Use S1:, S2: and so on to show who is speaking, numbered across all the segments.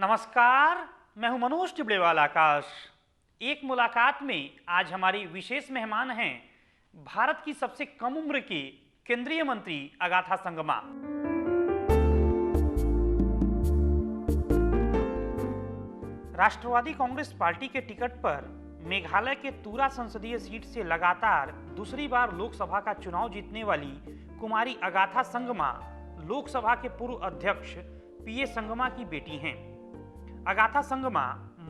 S1: नमस्कार, मैं हूं मनोज टिबड़ेवाल आकाश। एक मुलाकात में आज हमारी विशेष मेहमान हैं भारत की सबसे कम उम्र की केंद्रीय मंत्री अगाथा संगमा। राष्ट्रवादी कांग्रेस पार्टी के टिकट पर मेघालय के तुरा संसदीय सीट से लगातार दूसरी बार लोकसभा का चुनाव जीतने वाली कुमारी अगाथा संगमा लोकसभा के पूर्व अध्यक्ष पीए संगमा की बेटी हैं। अगाथा संगमा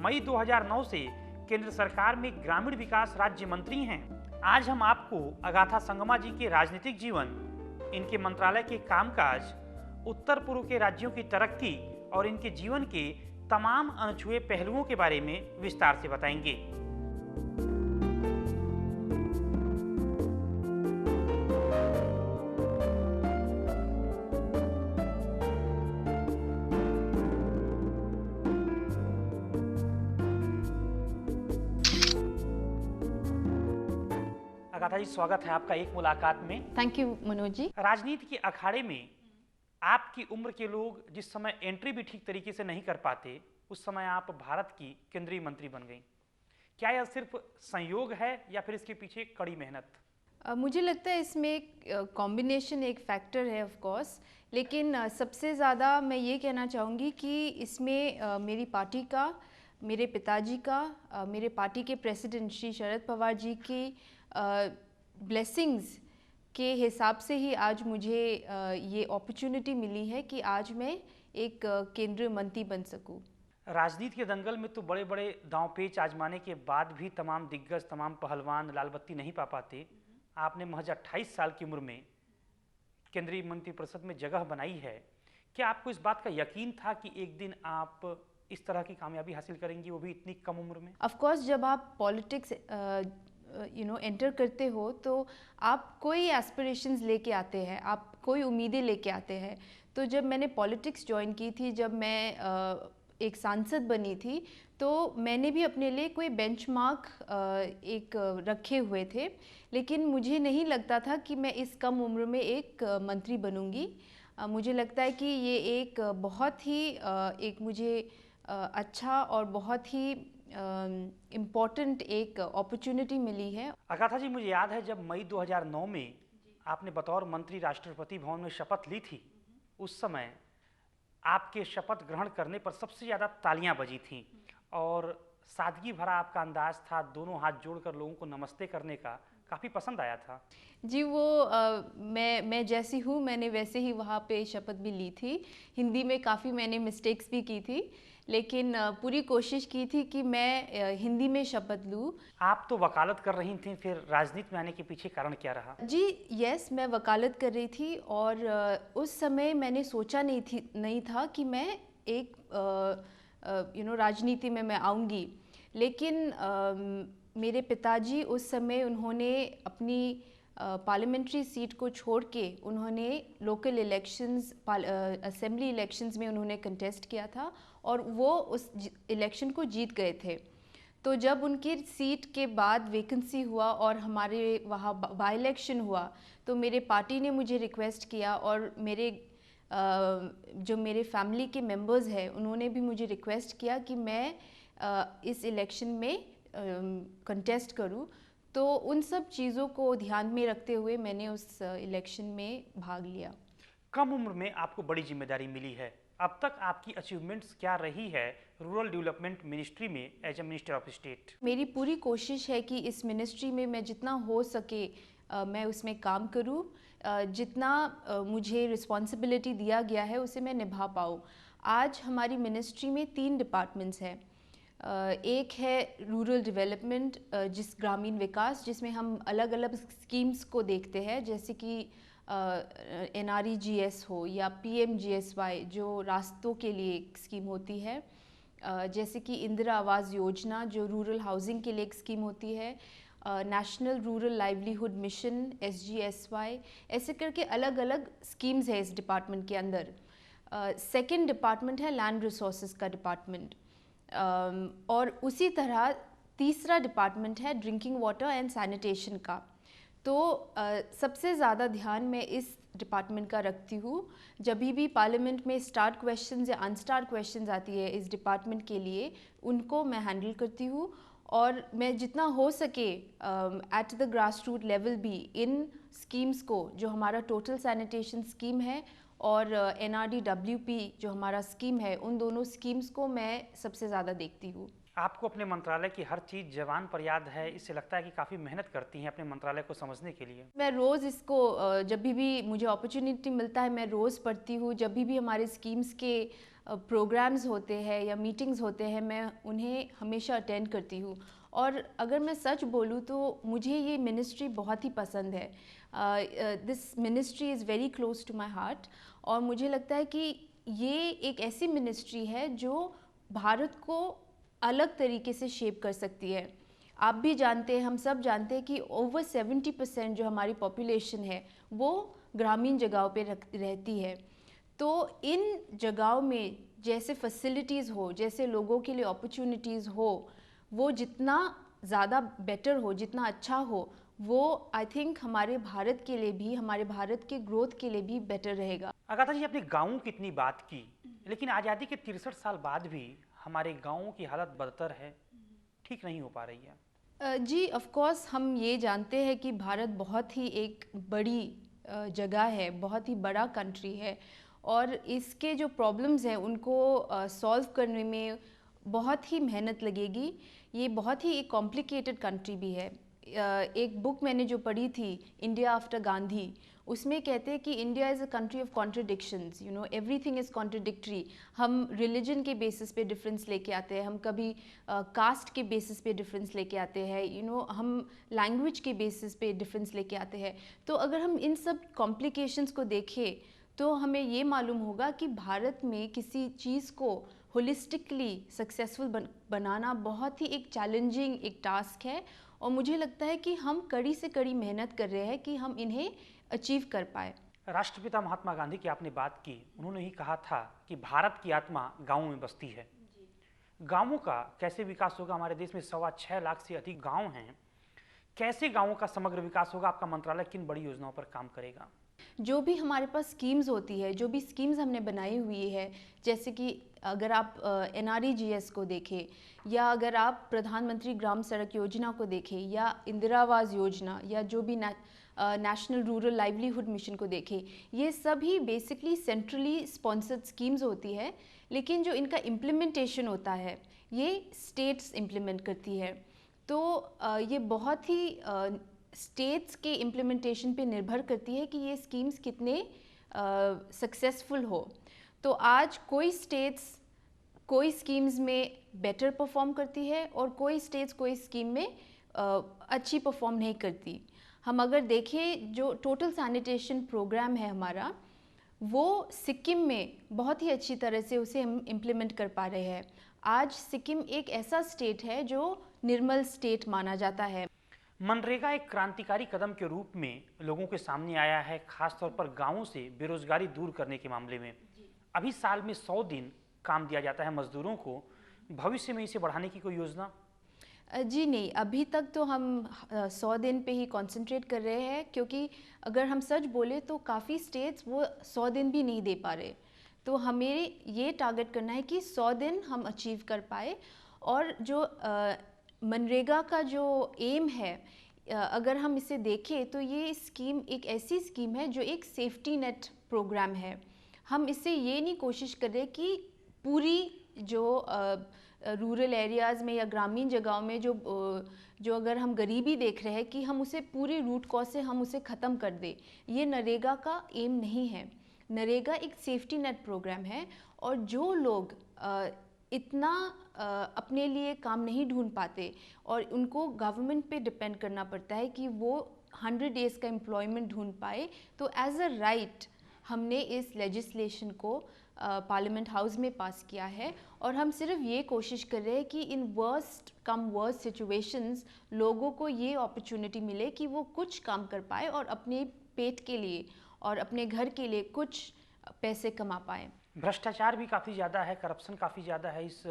S1: मई 2009 से केंद्र सरकार में ग्रामीण विकास राज्य मंत्री हैं। आज हम आपको अगाथा संगमा जी के राजनीतिक जीवन, इनके मंत्रालय के कामकाज, उत्तर पूर्व के राज्यों की तरक्की और इनके जीवन के तमाम अनछुए पहलुओं के बारे में विस्तार से बताएंगे। अगाथा जी, स्वागत है आपका एक मुलाकात में।
S2: Thank you Manoj ji.
S1: राजनीति के अखाड़े में आपकी उम्र के लोग जिस समय एंट्री भी ठीक तरीके से नहीं कर पाते, उस समय आप भारत की केंद्रीय मंत्री बन गई। क्या यह सिर्फ संयोग है या फिर इसके पीछे कड़ी मेहनत?
S2: मुझे लगता है इसमें एक कॉम्बिनेशन, एक फैक्टर है ऑफ कोर्स, लेकिन सबसे ज़्यादा मैं ये कहना चाहूँगी कि इसमें मेरी पार्टी का, मेरे पिताजी का, मेरे पार्टी के प्रेसिडेंट श्री शरद पवार जी की ब्लेसिंग्स के हिसाब से ही आज मुझे ये अपॉर्चुनिटी मिली है कि आज मैं एक केंद्रीय मंत्री बन सकूं।
S1: राजनीति के दंगल में तो बड़े बड़े दांव पेच आजमाने के बाद भी तमाम दिग्गज, तमाम पहलवान लाल बत्ती नहीं पा पाते। आपने महज 28 साल की उम्र में केंद्रीय मंत्रिपरिषद में जगह बनाई है। क्या आपको इस बात का यकीन था कि एक दिन आप इस तरह की कामयाबी हासिल करेंगी, वो भी इतनी कम उम्र में?
S2: ऑफ कोर्स, जब आप पॉलिटिक्स एंटर करते हो तो आप कोई एस्पिरेशंस लेके आते हैं, आप कोई उम्मीदें लेके आते हैं। तो जब मैंने पॉलिटिक्स ज्वाइन की थी, जब मैं एक सांसद बनी थी, तो मैंने भी अपने लिए कोई बेंचमार्क एक रखे हुए थे, लेकिन मुझे नहीं लगता था कि मैं इस कम उम्र में एक मंत्री बनूंगी। मुझे लगता है कि ये एक बहुत ही एक मुझे अच्छा और बहुत ही इम्पॉर्टेंट एक अपॉर्चुनिटी मिली है।
S1: अगाथा जी, मुझे याद है जब मई 2009 में आपने बतौर मंत्री राष्ट्रपति भवन में शपथ ली थी, उस समय आपके शपथ ग्रहण करने पर सबसे ज़्यादा तालियां बजी थीं और सादगी भरा आपका अंदाज था, दोनों हाथ जोड़कर लोगों को नमस्ते करने का, काफ़ी पसंद आया था।
S2: जी, वो मैं जैसी हूँ मैंने वैसे ही वहाँ पे शपथ भी ली थी। हिंदी में काफ़ी मैंने मिस्टेक्स भी की थी, लेकिन पूरी कोशिश की थी कि मैं हिंदी में शपथ लूँ।
S1: आप तो वकालत कर रही थी, फिर राजनीति में आने के पीछे कारण क्या रहा?
S2: जी यस, मैं वकालत कर रही थी और उस समय मैंने सोचा नहीं था कि मैं एक राजनीति में मैं आऊँगी। लेकिन मेरे पिताजी उस समय उन्होंने अपनी पार्लियामेंट्री सीट को छोड़ के उन्होंने लोकल इलेक्शंस, असेंबली इलेक्शंस में उन्होंने कंटेस्ट किया था और वो उस इलेक्शन को जीत गए थे। तो जब उनकी सीट के बाद वैकेंसी हुआ और हमारे वहाँ बाई इलेक्शन हुआ, तो मेरे पार्टी ने मुझे रिक्वेस्ट किया और मेरे जो मेरे फैमिली के मेंबर्स हैं उन्होंने भी मुझे रिक्वेस्ट किया कि मैं इस इलेक्शन में कंटेस्ट करूं। तो उन सब चीज़ों को ध्यान में रखते हुए मैंने उस इलेक्शन में भाग लिया।
S1: कम उम्र में आपको बड़ी जिम्मेदारी मिली है। अब तक आपकी अचीवमेंट्स क्या रही है रूरल डेवलपमेंट मिनिस्ट्री में as a minister of state?
S2: मेरी पूरी कोशिश है कि इस मिनिस्ट्री में मैं जितना हो सके मैं उसमें काम करूं, जितना मुझे रिस्पॉन्सिबिलिटी दिया गया है उसे मैं निभा पाऊं। आज हमारी मिनिस्ट्री में 3 डिपार्टमेंट्स हैं। एक है रूरल डेवलपमेंट, जिस ग्रामीण विकास, जिसमें हम अलग अलग स्कीम्स को देखते हैं, जैसे कि NREGS हो या PMGSY जो रास्तों के लिए एक स्कीम होती है, जैसे कि इंदिरा आवास योजना जो रूरल हाउसिंग के लिए एक स्कीम होती है, national rural livelihood mission SGSY, ऐसे करके अलग अलग स्कीम्स है इस डिपार्टमेंट के अंदर। सेकंड डिपार्टमेंट है लैंड रिसोर्सेज का डिपार्टमेंट, और उसी तरह तीसरा डिपार्टमेंट है ड्रिंकिंग वाटर एंड सैनिटेशन का। तो सबसे ज़्यादा ध्यान मैं इस डिपार्टमेंट का रखती हूँ। जब भी पार्लियामेंट में स्टार्ट क्वेश्चंस या अनस्टार्ट क्वेश्चंस आती है इस डिपार्टमेंट के लिए, उनको मैं हैंडल करती हूँ और मैं जितना हो सके at the grass root level भी इन स्कीम्स को, जो हमारा टोटल सैनिटेशन स्कीम है और NRDWP जो हमारा स्कीम है, उन दोनों स्कीम्स को मैं सबसे ज़्यादा देखती हूँ।
S1: आपको अपने मंत्रालय की हर चीज़ ज़बान पर याद है, इससे लगता है कि काफ़ी मेहनत करती हैं अपने मंत्रालय को समझने के लिए।
S2: मैं रोज़ इसको जब भी मुझे अपॉर्चुनिटी मिलता है मैं रोज़ पढ़ती हूँ। जब भी हमारे स्कीम्स के प्रोग्राम्स होते हैं या मीटिंग्स होते हैं, मैं उन्हें हमेशा अटेंड करती हूँ। और अगर मैं सच बोलूँ तो मुझे ये मिनिस्ट्री बहुत ही पसंद है। This ministry is very close to my heart और मुझे लगता है कि ये एक ऐसी मिनिस्ट्री है जो भारत को अलग तरीके से शेप कर सकती है। आप भी जानते हैं, हम सब जानते हैं कि ओवर 70% जो हमारी पॉपुलेशन है वो ग्रामीण जगहों पे रहती है। तो इन जगहों में जैसे फैसिलिटीज़ हो, जैसे लोगों के लिए अपॉर्चुनिटीज़ हो, वो जितना ज़्यादा बेटर हो, जितना अच्छा हो, वो आई थिंक हमारे भारत के लिए भी, हमारे भारत के ग्रोथ के लिए भी बेटर रहेगा।
S1: अगाथा जी, अपने गाँवों की इतनी बात की, लेकिन आज़ादी के 63 साल बाद भी हमारे गाँवों की हालत बदतर है, ठीक नहीं हो पा रही है।
S2: जी ऑफ कोर्स हम ये जानते हैं कि भारत बहुत ही एक बड़ी जगह है, बहुत ही बड़ा कंट्री है और इसके जो प्रॉब्लम्स हैं उनको सॉल्व करने में बहुत ही मेहनत लगेगी। ये बहुत ही एक कॉम्प्लिकेटेड कंट्री भी है। एक बुक मैंने जो पढ़ी थी, इंडिया आफ्टर गांधी, उसमें कहते हैं कि India is a country of contradictions, you know, everything is contradictory. हम रिलीजन के बेसिस पे डिफरेंस लेके आते हैं, हम कभी कास्ट के बेसिस पे डिफरेंस लेके आते हैं, यू नो, हम लैंग्वेज के बेसिस पे डिफरेंस लेके आते हैं। तो अगर हम इन सब कॉम्प्लिकेशंस को देखें तो हमें ये मालूम होगा कि भारत में किसी चीज़ को होलिस्टिकली सक्सेसफुल बनाना बहुत ही एक चैलेंजिंग एक टास्क है और मुझे लगता है कि हम कड़ी से कड़ी मेहनत कर रहे हैं कि हम इन्हें अचीव कर पाए।
S1: राष्ट्रपिता महात्मा गांधी की आपने बात की, उन्होंने ही कहा था कि भारत की आत्मा गाँवों में बसती है। गाँवों का कैसे विकास होगा? हमारे देश में 6.25 लाख से अधिक गाँव हैं। कैसे गाँवों का समग्र विकास होगा? आपका मंत्रालय किन बड़ी योजनाओं पर काम करेगा?
S2: जो भी हमारे पास स्कीम्स होती है, जो भी स्कीम्स हमने बनाई हुई है, जैसे कि अगर आप NREGS को देखें या अगर आप प्रधानमंत्री ग्राम सड़क योजना को देखें या इंदिरा आवास योजना या जो भी नेशनल रूरल लाइवलीहुड मिशन को देखें, ये सभी बेसिकली सेंट्रली स्पॉन्सर्ड स्कीम्स होती है, लेकिन जो इनका इम्प्लीमेंटेशन होता है ये स्टेट्स इम्प्लीमेंट करती है। तो ये बहुत ही स्टेट्स के इम्प्लीमेंटेशन पे निर्भर करती है कि ये स्कीम्स कितने सक्सेसफुल हो। तो आज कोई स्टेट्स कोई स्कीम्स में बेटर परफॉर्म करती है और कोई स्टेट्स कोई स्कीम में अच्छी परफॉर्म नहीं करती। हम अगर देखें जो टोटल सैनिटेशन प्रोग्राम है हमारा, वो सिक्किम में बहुत ही अच्छी तरह से उसे हम इम्प्लीमेंट कर पा रहे हैं। आज सिक्किम एक ऐसा स्टेट है जो निर्मल स्टेट माना जाता है।
S1: मनरेगा एक क्रांतिकारी कदम के रूप में लोगों के सामने आया है, खासतौर पर गांवों से बेरोजगारी दूर करने के मामले में। अभी साल में 100 दिन काम दिया जाता है मजदूरों को। भविष्य में इसे बढ़ाने की कोई योजना?
S2: जी नहीं, अभी तक तो हम 100 दिन पे ही कंसंट्रेट कर रहे हैं, क्योंकि अगर हम सच बोले तो काफ़ी स्टेट्स वो 100 दिन भी नहीं दे पा रहे। तो हमें ये टारगेट करना है कि 100 दिन हम अचीव कर पाए। और जो मनरेगा का जो एम है, अगर हम इसे देखें तो ये स्कीम एक ऐसी स्कीम है जो एक सेफ्टी नेट प्रोग्राम है। हम इससे ये नहीं कोशिश कर रहे कि पूरी जो रूरल एरियाज़ में या ग्रामीण जगहों में जो अगर हम गरीबी देख रहे हैं कि हम उसे पूरी रूट कॉज से हम उसे ख़त्म कर दें। ये नरेगा का एम नहीं है। नरेगा एक सेफ्टी नेट प्रोग्राम है और जो लोग इतना अपने लिए काम नहीं ढूंढ पाते और उनको गवर्नमेंट पे डिपेंड करना पड़ता है कि वो 100 डेज़ का एम्प्लॉयमेंट ढूंढ पाए, तो एज अ राइट हमने इस लेजिस्लेशन को पार्लियामेंट हाउस में पास किया है। और हम सिर्फ ये कोशिश कर रहे हैं कि in worst come worst situations लोगों को ये अपॉर्चुनिटी मिले कि वो कुछ काम कर पाए और अपने पेट के लिए और अपने घर के लिए कुछ पैसे कमा पाए।
S1: भ्रष्टाचार भी काफ़ी ज़्यादा है, करप्शन काफ़ी ज़्यादा है इस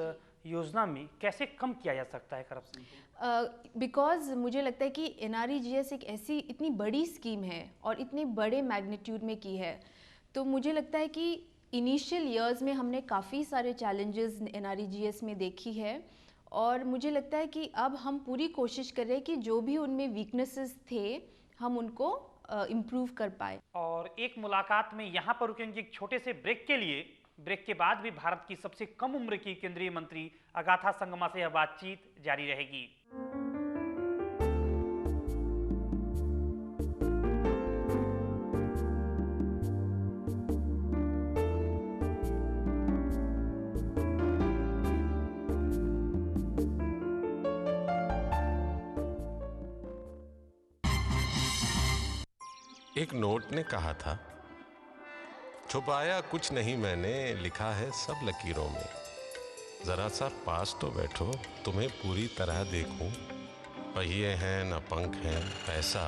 S1: योजना में कैसे कम किया जा सकता है करप्शन को?
S2: बिकॉज मुझे लगता है कि NREGS एक ऐसी इतनी बड़ी स्कीम है और इतने बड़े मैग्नीट्यूड में की है, तो मुझे लगता है कि इनिशियल ईयर्स में हमने काफ़ी सारे चैलेंजेस NREGS में देखी है, और मुझे लगता है कि अब हम पूरी कोशिश कर रहे हैं कि जो भी उनमें वीकनेसेस थे हम उनको इम्प्रूव कर पाए।
S1: और एक मुलाकात में यहाँ पर रुकेंगे एक छोटे से ब्रेक के लिए। ब्रेक के बाद भी भारत की सबसे कम उम्र की केंद्रीय मंत्री अगाथा संगमा से यह बातचीत जारी रहेगी।
S3: एक नोट ने कहा था, छुपाया कुछ नहीं मैंने, लिखा है सब लकीरों में। जरा सा पास तो बैठो, तुम्हें पूरी तरह देखूं। पहिए हैं न पंख हैं, पैसा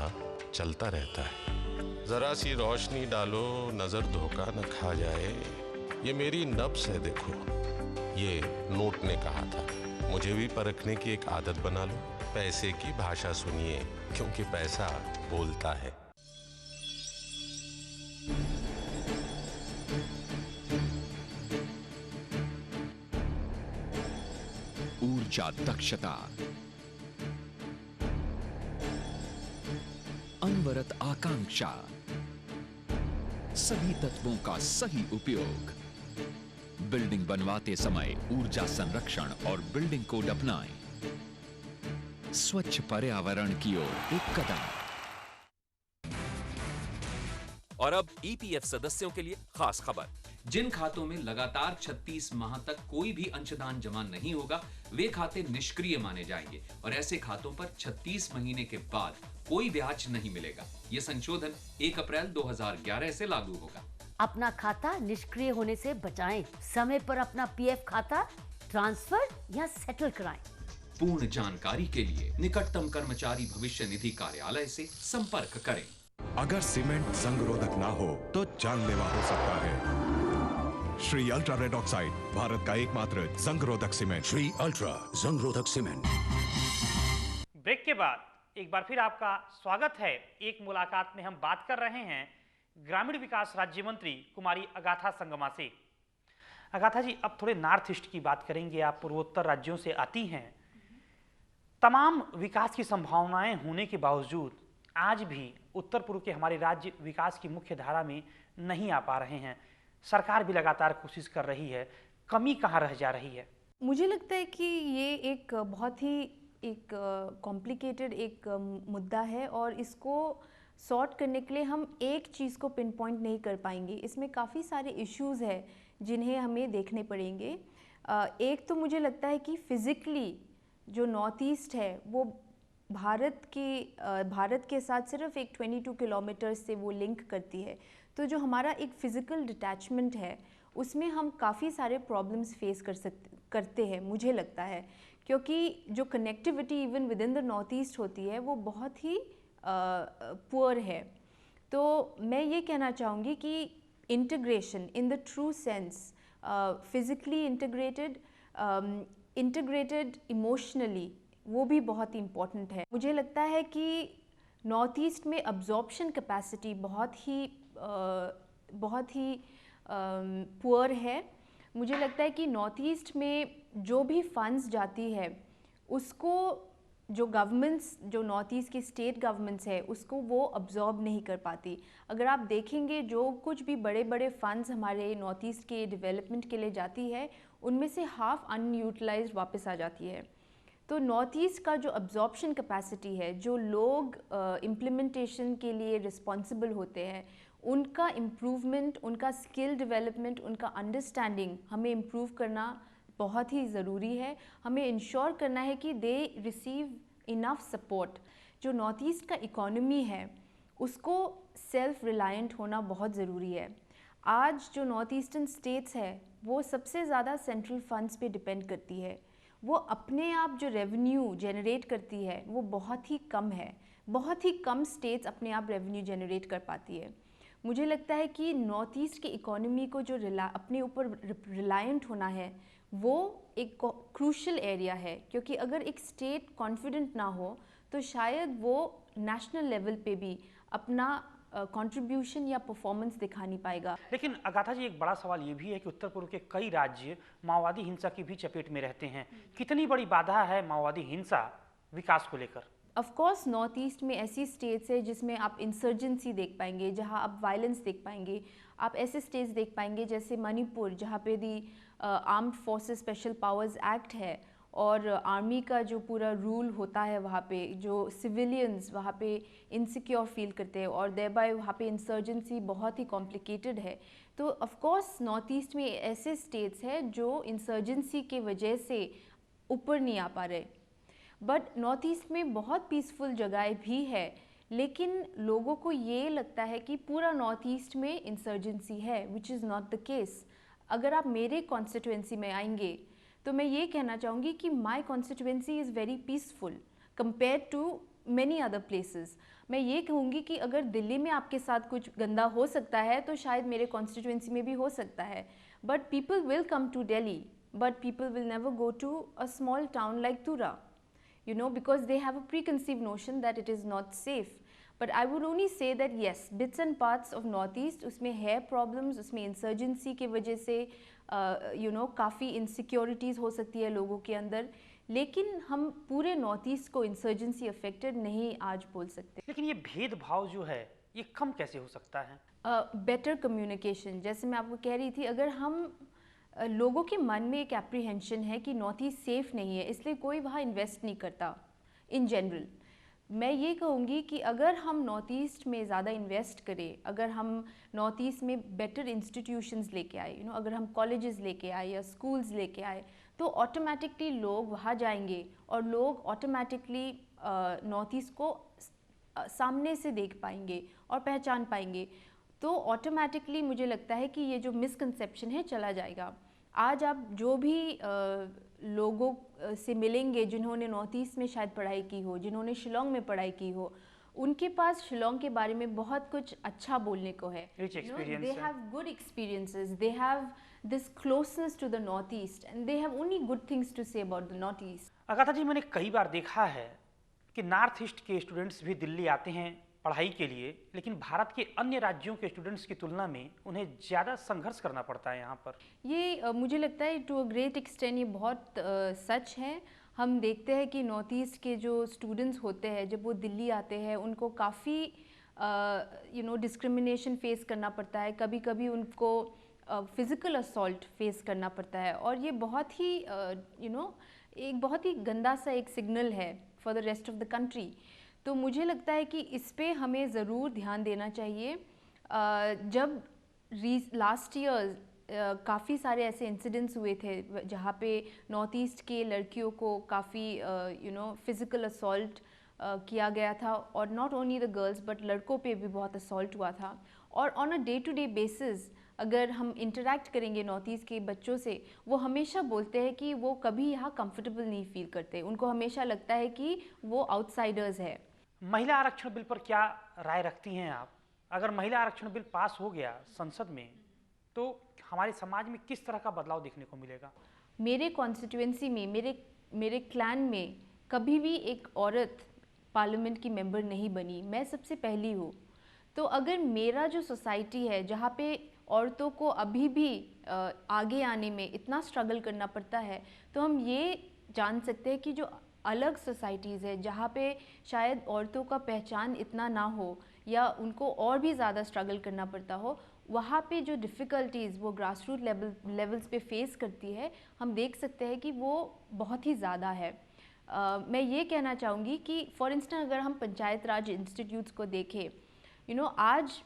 S3: चलता रहता है। जरा सी रोशनी डालो, नजर धोखा न खा जाए। ये मेरी नब्ज है देखो, ये नोट ने कहा था। मुझे भी परखने की एक आदत बना लो। पैसे की भाषा सुनिए, क्योंकि पैसा बोलता है।
S4: ऊर्जा दक्षता, अनवरत आकांक्षा, सभी तत्वों का सही उपयोग। बिल्डिंग बनवाते समय ऊर्जा संरक्षण और बिल्डिंग कोड अपनाएं। स्वच्छ पर्यावरण की ओर एक कदम।
S5: और अब EPF सदस्यों के लिए खास खबर। जिन खातों में लगातार 36 माह तक कोई भी अंशदान जमा नहीं होगा, वे खाते निष्क्रिय माने जाएंगे और ऐसे खातों पर 36 महीने के बाद कोई ब्याज नहीं मिलेगा। यह संशोधन 1 अप्रैल 2011 से लागू होगा।
S6: अपना खाता निष्क्रिय होने से बचाएं। समय पर अपना PF खाता ट्रांसफर या सेटल कराएं।
S5: पूर्ण जानकारी के लिए निकटतम कर्मचारी भविष्य निधि कार्यालय से संपर्क करें।
S7: अगर सीमेंट संगरोधक ना हो तो जानलेवा हो सकता है। Shree ultra red oxide, Bharat का एकमात्र संगरोधक सीमेंट।
S8: श्री अल्ट्रा संगरोधक सीमेंट।
S1: ब्रेक के बाद एक बार फिर आपका स्वागत है। एक मुलाकात में हम बात कर रहे हैं ग्रामीण विकास राज्य मंत्री कुमारी अगाथा संगमा से। अगाथा जी, अब थोड़े नॉर्थ ईस्ट की बात करेंगे। आप पूर्वोत्तर राज्यों से आती हैं। तमाम विकास की संभावनाएं होने के बावजूद आज भी उत्तर पूर्व के हमारे राज्य विकास की मुख्य धारा में नहीं आ पा रहे हैं। सरकार भी लगातार कोशिश कर रही है, कमी कहाँ रह जा रही है?
S2: मुझे लगता है कि ये एक बहुत ही एक कॉम्प्लिकेटेड एक मुद्दा है, और इसको सॉर्ट करने के लिए हम एक चीज़ को पिन पॉइंट नहीं कर पाएंगे। इसमें काफ़ी सारे इश्यूज़ हैं जिन्हें हमें देखने पड़ेंगे। एक तो मुझे लगता है कि फिज़िकली जो नॉर्थ ईस्ट है वो भारत के साथ सिर्फ एक 22 किलोमीटर से वो लिंक करती है। तो जो हमारा एक फ़िज़िकल डिटैचमेंट है उसमें हम काफ़ी सारे प्रॉब्लम्स फेस करते हैं, मुझे लगता है, क्योंकि जो connectivity even with in the north east होती है वो बहुत ही पुअर है। तो मैं ये कहना चाहूँगी कि integration in the true sense, physically integrated emotionally, वो भी बहुत इम्पॉर्टेंट है। मुझे लगता है कि नॉर्थ ईस्ट में अब्जॉर्प्शन कैपेसिटी बहुत ही पुअर है। मुझे लगता है कि नॉर्थ ईस्ट में जो भी फंड्स जाती है उसको जो गवर्नमेंट्स, जो नॉर्थ ईस्ट की स्टेट गवर्नमेंट्स है, उसको वो अब्जॉर्ब नहीं कर पाती। अगर आप देखेंगे जो कुछ भी बड़े बड़े फंड्स हमारे नॉर्थ ईस्ट के डेवलपमेंट के लिए जाती है, उनमें से हाफ अनयूटिलाइज्ड वापस आ जाती है। तो नॉर्थ ईस्ट का जो अब्जॉर्प्शन कैपेसिटी है, जो लोग इम्प्लीमेंटेशन के लिए रिस्पॉन्सिबल होते हैं, उनका इम्प्रूवमेंट, उनका स्किल डेवलपमेंट, उनका अंडरस्टैंडिंग हमें इम्प्रूव करना बहुत ही ज़रूरी है। हमें इंश्योर करना है कि दे रिसीव इनफ सपोर्ट। जो नॉर्थ ईस्ट का इकोनॉमी है उसको सेल्फ रिलायंट होना बहुत ज़रूरी है। आज जो नॉर्थ ईस्टर्न स्टेट्स है वो सबसे ज़्यादा सेंट्रल फंड्स पे डिपेंड करती है। वो अपने आप जो रेवेन्यू जनरेट करती है वो बहुत ही कम है। बहुत ही कम स्टेट्स अपने आप रेवेन्यू जनरेट कर पाती है। मुझे लगता है कि नॉर्थ ईस्ट की इकोनॉमी को जो अपने ऊपर रिलायंट होना है वो एक क्रूशल एरिया है, क्योंकि अगर एक स्टेट कॉन्फिडेंट ना हो तो शायद वो नेशनल लेवल पे भी अपना कंट्रीब्यूशन या परफॉर्मेंस दिखा नहीं पाएगा।
S1: लेकिन अगाथा जी, एक बड़ा सवाल ये भी है कि उत्तर पूर्व के कई राज्य माओवादी हिंसा की भी चपेट में रहते हैं। कितनी बड़ी बाधा है माओवादी हिंसा विकास को लेकर?
S2: ऑफ कोर्स नॉर्थ ईस्ट में ऐसी स्टेट्स है जिसमें आप इंसर्जेंसी देख पाएंगे, जहां आप वायलेंस देख पाएंगे। आप ऐसे स्टेट्स देख पाएंगे जैसे मणिपुर, जहां पे दी armed forces special powers act है और आर्मी का जो पूरा रूल होता है, वहाँ पे जो सिविलियंस वहाँ पे इनसिक्योर फील करते हैं और देयरबाय वहाँ पे इंसर्जेंसी बहुत ही कॉम्प्लिकेटेड है। तो ऑफ कोर्स नॉर्थ ईस्ट में ऐसे स्टेट्स हैं जो इंसर्जेंसी के वजह से ऊपर नहीं आ पा रहे। बट नॉर्थ ईस्ट में बहुत पीसफुल जगहें भी है, लेकिन लोगों को ये लगता है कि पूरा नॉर्थ ईस्ट में इंसर्जेंसी है, which is not the case. अगर आप मेरे कॉन्स्टिट्यूएंसी में आएंगे तो मैं ये कहना चाहूँगी कि my constituency is very peaceful compare to many other places. मैं ये कहूँगी कि अगर दिल्ली में आपके साथ कुछ गंदा हो सकता है तो शायद मेरे कॉन्स्टिट्यूएंसी में भी हो सकता है। But people will come to Delhi, but people will never go to a small town like Tura, you know, because they have a preconceived notion that it is not safe. But I would only say that yes, bits and parts of Northeast उसमें है problems, उसमें insurgency की वजह से you know काफ़ी insecurities हो सकती है लोगों के अंदर, लेकिन हम पूरे नॉर्थ ईस्ट को इंसर्जेंसी अफेक्टेड नहीं आज बोल सकते।
S1: लेकिन ये भेदभाव जो है ये कम कैसे हो सकता है?
S2: बेटर कम्युनिकेशन, जैसे मैं आपको कह रही थी, अगर हम लोगों के मन में एक एप्रीहेंशन है कि नॉर्थ ईस्ट सेफ नहीं है, इसलिए कोई वहाँ इन्वेस्ट नहीं करता इन जनरल। मैं ये कहूँगी कि अगर हम नॉर्थ ईस्ट में ज़्यादा इन्वेस्ट करें, अगर हम नॉर्थ ईस्ट में बेटर इंस्टीट्यूशंस लेके आए, यू नो, अगर हम कॉलेजेस लेके आए या स्कूल्स लेके आए, तो ऑटोमेटिकली लोग वहाँ जाएंगे और लोग ऑटोमेटिकली नॉर्थ ईस्ट को सामने से देख पाएंगे और पहचान पाएंगे। तो ऑटोमेटिकली मुझे लगता है कि ये जो मिसकंसेप्शन है चला जाएगा। आज आप जो भी लोगों से मिलेंगे जिन्होंने नॉर्थ ईस्ट में शायद पढ़ाई की हो, जिन्होंने शिलोंग में पढ़ाई की हो, उनके पास शिलोंग के बारे में बहुत कुछ अच्छा बोलने को है। They have good experiences, they have this closeness to the north east and they have only good things to say about the north east.
S1: Agatha ji, मैंने कई बार देखा है कि नॉर्थ ईस्ट के स्टूडेंट्स भी दिल्ली आते हैं पढ़ाई के लिए, लेकिन भारत के अन्य राज्यों के स्टूडेंट्स की तुलना में उन्हें ज़्यादा संघर्ष करना पड़ता है यहाँ पर।
S2: ये मुझे लगता है टू अ ग्रेट एक्सटेंट ये बहुत सच है। हम देखते हैं कि नॉर्थ ईस्ट के जो स्टूडेंट्स होते हैं जब वो दिल्ली आते हैं उनको काफ़ी यू नो डिस्क्रिमिनेशन फेस करना पड़ता है, कभी कभी उनको फिज़िकल असॉल्ट फेस करना पड़ता है, और ये बहुत ही यू नो एक बहुत ही गंदा सा एक सिग्नल है for the rest of the country. तो मुझे लगता है कि इस पे हमें ज़रूर ध्यान देना चाहिए। जब लास्ट ईयर काफ़ी सारे ऐसे इंसिडेंट्स हुए थे जहाँ पे नॉर्थ ईस्ट के लड़कियों को काफ़ी यू नो फिज़िकल असॉल्ट किया गया था, और not only the girls but लड़कों पे भी बहुत असॉल्ट हुआ था। और on a day to day basis अगर हम इंटरेक्ट करेंगे नॉर्थ ईस्ट के बच्चों से, वो हमेशा बोलते हैं कि वो कभी यहाँ कंफर्टेबल नहीं फील करते, उनको हमेशा लगता है कि वो आउटसाइडर्स है।
S1: महिला आरक्षण बिल पर क्या राय रखती हैं आप? अगर महिला आरक्षण बिल पास हो गया संसद में तो हमारे समाज में किस तरह का बदलाव देखने को मिलेगा?
S2: मेरे कॉन्स्टिट्यूएंसी में, मेरे क्लैन में कभी भी एक औरत पार्लियामेंट की मेंबर नहीं बनी, मैं सबसे पहली हूँ। तो अगर मेरा जो सोसाइटी है जहाँ पे औरतों को अभी भी आगे आने में इतना स्ट्रगल करना पड़ता है, तो हम ये जान सकते हैं कि जो अलग सोसाइटीज़ है जहाँ पे शायद औरतों का पहचान इतना ना हो या उनको और भी ज़्यादा स्ट्रगल करना पड़ता हो, वहाँ पे जो डिफ़िकल्टीज़ वो ग्रास रूट लेवल्स पे फेस करती है, हम देख सकते हैं कि वो बहुत ही ज़्यादा है। मैं ये कहना चाहूँगी कि फॉर इंस्टेंस अगर हम पंचायत राज इंस्टीट्यूट्स को देखें, यू नो आज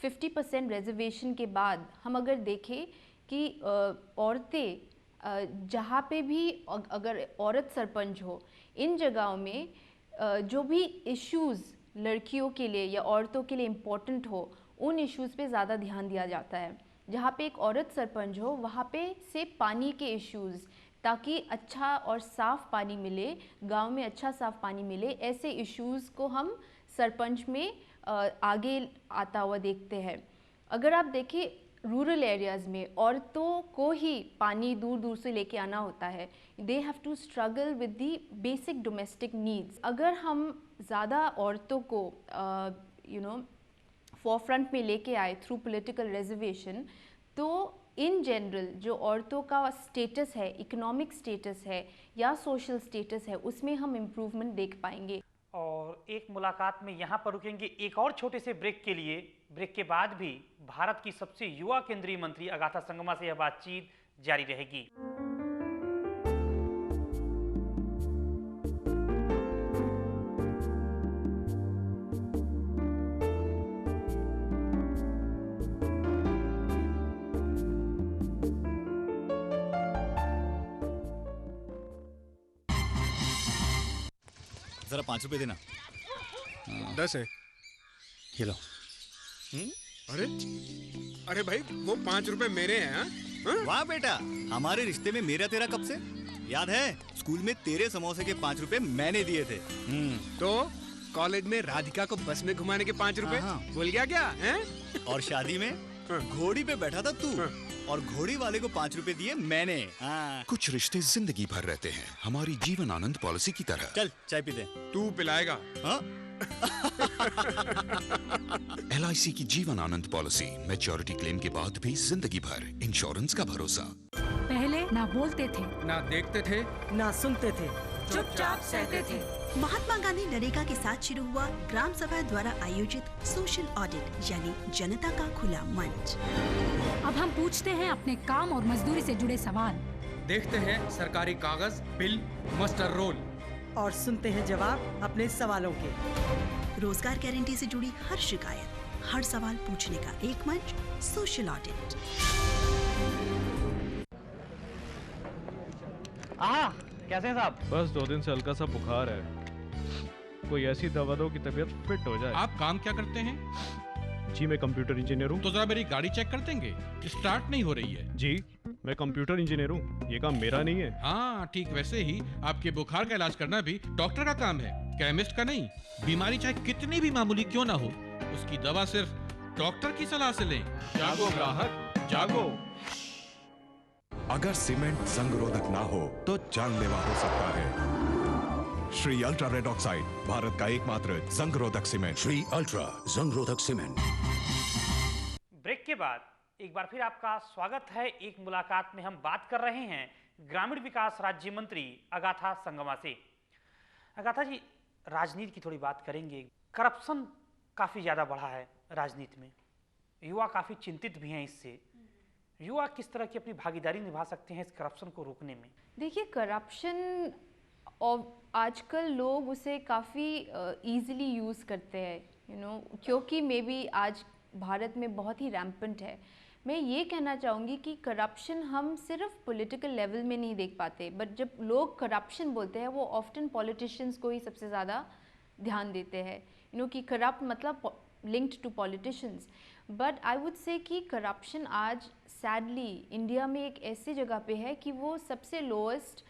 S2: 50% रिजर्वेशन के बाद हम अगर देखें कि औरतें जहाँ पे भी अगर औरत सरपंच हो, इन जगहों में जो भी इश्यूज़ लड़कियों के लिए या औरतों के लिए इम्पोर्टेंट हो, उन इश्यूज़ पे ज़्यादा ध्यान दिया जाता है। जहाँ पे एक औरत सरपंच हो वहाँ पे से पानी के इश्यूज़, ताकि अच्छा और साफ़ पानी मिले, गांव में अच्छा साफ़ पानी मिले, ऐसे इश्यूज़ को हम सरपंच में आगे आता हुआ देखते हैं। अगर आप देखें रूरल एरियाज़ में औरतों को ही पानी दूर दूर से लेके आना होता है. They have to struggle with the basic domestic needs. अगर हम ज़्यादा औरतों को फोरफ्रंट में लेके आए थ्रू पॉलिटिकल रिजर्वेशन, तो इन जनरल जो औरतों का स्टेटस है, इकोनॉमिक स्टेटस है या सोशल स्टेटस है, उसमें हम इम्प्रूवमेंट देख पाएंगे.
S1: और एक मुलाकात में यहाँ पर रुकेंगे एक और छोटे से ब्रेक के लिए. ब्रेक के बाद भी भारत की सबसे युवा केंद्रीय मंत्री अगाथा संगमा से यह बातचीत जारी रहेगी.
S9: जरा 5 रुपए देना.
S10: 10 है.
S9: ये लो.
S10: अरे अरे भाई, वो 5 रुपए मेरे हैं. हाँ?
S9: वाह बेटा, हमारे रिश्ते में मेरा तेरा कब से? याद है स्कूल में तेरे समोसे के 5 रुपए मैंने दिए थे.
S10: तो कॉलेज में राधिका को बस में घुमाने के 5 रुपए भूल गया क्या है?
S9: और शादी में घोड़ी पे बैठा था तू और घोड़ी वाले को 5 रुपए दिए मैंने.
S8: कुछ रिश्ते जिंदगी भर रहते हैं, हमारी जीवन आनंद पॉलिसी की तरह.
S9: चल चाय पीते.
S10: तू पिलाएगा?
S8: LIC की Jeevan Anand policy, maturity claim के बाद भी जिंदगी भर इंश्योरेंस का भरोसा.
S11: पहले ना बोलते थे,
S10: ना देखते थे,
S11: ना सुनते थे, चुपचाप सहते थे.
S12: महात्मा गांधी नरेगा के साथ शुरू हुआ ग्राम सभा द्वारा आयोजित सोशल ऑडिट यानी जनता का खुला मंच.
S11: अब हम पूछते हैं अपने काम और मजदूरी से जुड़े सवाल,
S10: देखते हैं सरकारी कागज, बिल, मस्टर रोल
S11: और सुनते हैं जवाब अपने सवालों के.
S12: रोजगार गारंटी से जुड़ी हर शिकायत, हर सवाल पूछने का एक मंच, सोशल ऑडिट.
S1: कैसे हैं साहब?
S13: बस 2 दिन से हल्का सा बुखार है. कोई ऐसी दवा दो कि तबीयत फिट हो जाए.
S10: आप काम क्या करते हैं?
S13: जी मैं कंप्यूटर इंजीनियर हूँ.
S10: तो जरा मेरी गाड़ी चेक कर देंगे, स्टार्ट नहीं हो रही है.
S13: जी मैं कंप्यूटर इंजीनियर हूँ, ये काम मेरा नहीं है.
S10: हाँ ठीक वैसे ही आपके बुखार का इलाज करना भी डॉक्टर का काम है, केमिस्ट का नहीं. बीमारी चाहे कितनी भी मामूली क्यों ना हो, उसकी दवा सिर्फ डॉक्टर की सलाह से लें.
S13: जागो ग्राहक जागो.
S7: अगर सीमेंट जंग रोधक ना हो तो जानलेवा हो सकता है. Shree ultra red oxide, Bharat का एकमात्र जंग रोधक सीमेंट.
S8: श्री अल्ट्रा जंग रोधक सीमेंट.
S1: ब्रेक के बाद एक बार फिर आपका स्वागत है. एक मुलाकात में हम बात कर रहे हैं ग्रामीण विकास राज्य मंत्री अगाथा संगमा से. अगाथा जी, राजनीति की थोड़ी बात करेंगे. करप्शन काफ़ी ज़्यादा बढ़ा है राजनीति में, युवा काफ़ी चिंतित भी हैं इससे. युवा किस तरह की अपनी भागीदारी निभा सकते हैं इस करप्शन को रोकने में?
S2: देखिए, करप्शन और आजकल लोग उसे काफ़ी ईज़िली यूज़ करते हैं, क्योंकि मे बी आज भारत में बहुत ही रैम्पेंट है. मैं ये कहना चाहूँगी कि करप्शन हम सिर्फ पॉलिटिकल लेवल में नहीं देख पाते, बट जब लोग करप्शन बोलते हैं वो ऑफ्टन पॉलिटिशियंस को ही सबसे ज़्यादा ध्यान देते हैं, कि करप्ट मतलब linked to politicians. But I would say कि करप्शन आज सैडली इंडिया में एक ऐसी जगह पे है कि वो सबसे लोएस्ट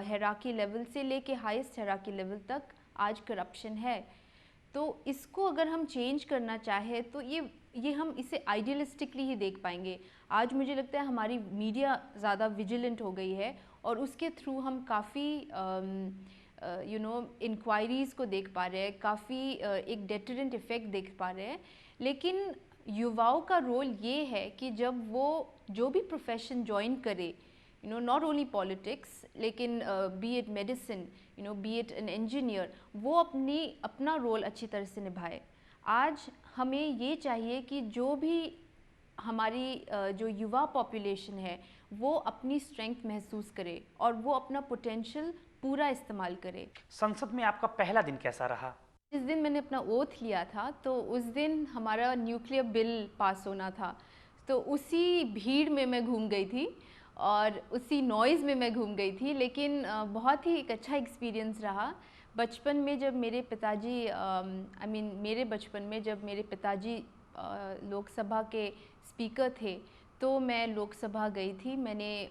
S2: हेराकी लेवल से लेके हाईएस्ट हेराकी लेवल तक आज करप्शन है. तो इसको अगर हम चेंज करना चाहें तो ये हम इसे आइडियलिस्टिकली ही देख पाएंगे. आज मुझे लगता है हमारी मीडिया ज़्यादा विजिलेंट हो गई है और उसके थ्रू हम काफ़ी इंक्वायरीज़ को देख पा रहे हैं, काफ़ी एक डेटरेंट इफ़ेक्ट देख पा रहे हैं. लेकिन युवाओं का रोल ये है कि जब वो जो भी प्रोफेशन ज्वाइन करे, नॉट ओनली पॉलिटिक्स, लेकिन B it medicine, B it an engineer, वो अपना रोल अच्छी तरह से निभाए. आज हमें ये चाहिए कि जो भी हमारी जो युवा पॉपुलेशन है वो अपनी स्ट्रेंथ महसूस करे और वो अपना पोटेंशियल पूरा इस्तेमाल करे.
S1: संसद में आपका पहला दिन कैसा रहा?
S2: जिस दिन मैंने अपना ओथ लिया था तो उस दिन हमारा न्यूक्लियर बिल पास होना था, तो उसी भीड़ में मैं घूम गई थी और उसी नॉइज़ में मैं घूम गई थी. लेकिन बहुत ही एक अच्छा एक्सपीरियंस रहा. बचपन में जब मेरे पिताजी मेरे बचपन में जब मेरे पिताजी लोकसभा के स्पीकर थे तो मैं लोकसभा गई थी. मैंने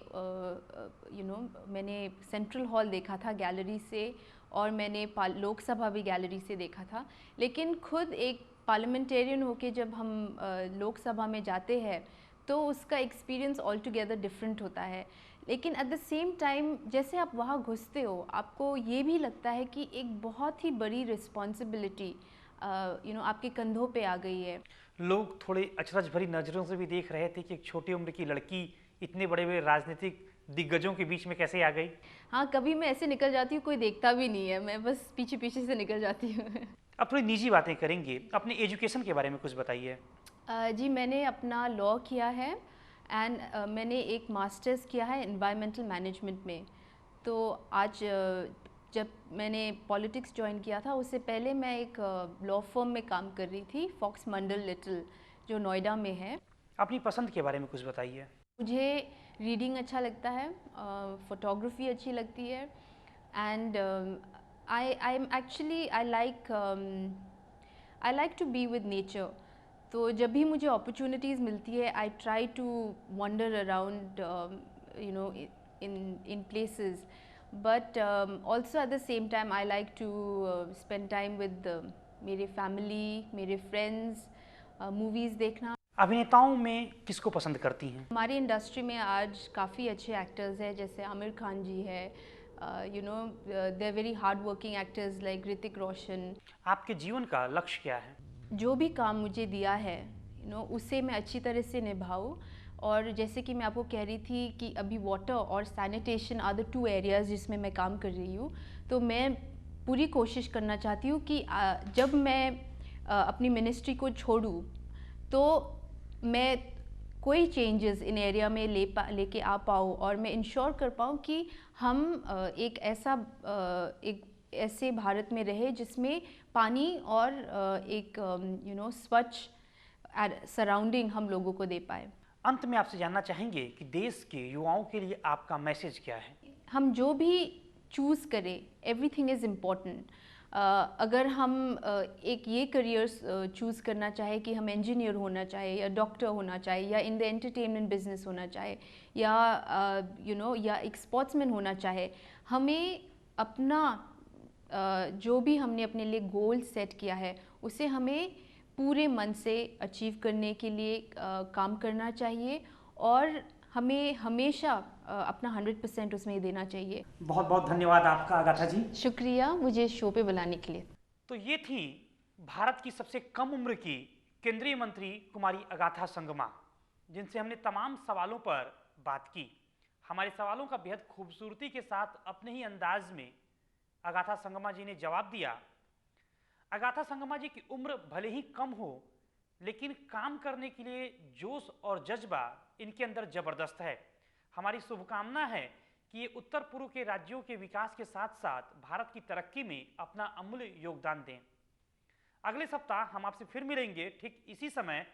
S2: सेंट्रल हॉल देखा था गैलरी से और मैंने लोकसभा भी गैलरी से देखा था. लेकिन खुद एक पार्लियामेंटेरियन होके जब हम लोकसभा में जाते हैं तो उसका एक्सपीरियंस ऑल टुगेदर डिफरेंट होता है, लेकिन एट द सेम टाइम जैसे आप वहाँ घुसते हो आपको ये भी लगता है कि एक बहुत ही बड़ी रिस्पॉन्सिबिलिटी आपके कंधों पे आ गई है।
S1: लोग थोड़े अचरज भरी नज़रों से भी देख रहे थे कि एक छोटी उम्र की लड़की इतने बड़े बड़े राजनीतिक दिग्गजों के बीच में कैसे आ गई।
S2: हाँ, कभी मैं ऐसे निकल जाती हूँ, कोई देखता भी नहीं है, मैं बस पीछे पीछे से निकल जाती हूँ।
S1: अब थोड़ी निजी बातें करेंगे, अपने एजुकेशन के बारे में कुछ बताइए।
S2: जी, मैंने अपना लॉ किया है एंड मैंने एक मास्टर्स किया है एनवायरमेंटल मैनेजमेंट में। तो आज जब मैंने पॉलिटिक्स ज्वाइन किया था उससे पहले मैं एक लॉ फर्म में काम कर रही थी, फॉक्स मंडल लिटिल, जो नोएडा में है।
S1: अपनी पसंद के बारे में कुछ बताइए।
S2: मुझे रीडिंग अच्छा लगता है, फोटोग्राफी अच्छी लगती है and I like to be with nature. तो जब भी मुझे अपॉर्चुनिटीज़ मिलती है I try to wander around in places, but also at the same time I like to spend time with मेरे फैमिली, मेरे फ्रेंड्स, मूवीज़ देखना।
S1: अभिनेताओं में किसको पसंद करती हैं?
S2: हमारी इंडस्ट्री में आज काफ़ी अच्छे एक्टर्स हैं, जैसे आमिर खान जी है, they are very hard working actors like Hrithik Roshan.
S1: आपके जीवन का लक्ष्य क्या है?
S2: जो भी काम मुझे दिया है उसे मैं अच्छी तरह से निभाऊँ। और जैसे कि मैं आपको कह रही थी कि अभी वाटर और सैनिटेशन आर द 2 एरियाज़ जिसमें मैं काम कर रही हूँ, तो मैं पूरी कोशिश करना चाहती हूँ कि जब मैं अपनी मिनिस्ट्री को छोड़ूँ तो मैं कोई चेंजेस इन एरिया में लेके आ पाऊँ और मैं इंश्योर कर पाऊँ कि हम एक ऐसे भारत में रहे जिसमें पानी और एक स्वच्छ सराउंडिंग हम लोगों को दे पाए।
S1: अंत में आपसे जानना चाहेंगे कि देश के युवाओं के लिए आपका मैसेज क्या है?
S2: हम जो भी चूज़ करें, एवरीथिंग इज़ इम्पॉर्टेंट। अगर हम एक ये करियर चूज़ करना चाहे कि हम इंजीनियर होना चाहे या डॉक्टर होना चाहे या इन द एंटरटेनमेंट बिजनेस होना चाहे या या एक स्पोर्ट्समैन होना चाहे, हमें अपना जो भी हमने अपने लिए गोल सेट किया है उसे हमें पूरे मन से अचीव करने के लिए काम करना चाहिए और हमें हमेशा अपना 100% उसमें देना चाहिए।
S1: बहुत बहुत धन्यवाद आपका अगाथा जी।
S2: शुक्रिया मुझे शो पे बुलाने के लिए।
S1: तो ये थी भारत की सबसे कम उम्र की केंद्रीय मंत्री कुमारी अगाथा संगमा, जिनसे हमने तमाम सवालों पर बात की। हमारे सवालों का बेहद खूबसूरती के साथ अपने ही अंदाज में अगाथा संगमा जी ने जवाब दिया। अगाथा संगमा जी की उम्र भले ही कम हो, लेकिन काम करने के लिए जोश और जज्बा इनके अंदर जबरदस्त है। हमारी शुभकामना है कि ये उत्तर पूर्व के राज्यों के विकास के साथ साथ भारत की तरक्की में अपना अमूल्य योगदान दें। अगले सप्ताह हम आपसे फिर मिलेंगे ठीक इसी समय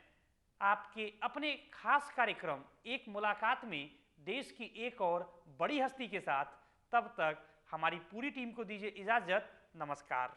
S1: आपके अपने खास कार्यक्रम एक मुलाकात में देश की एक और बड़ी हस्ती के साथ। तब तक हमारी पूरी टीम को दीजिए इजाजत। नमस्कार।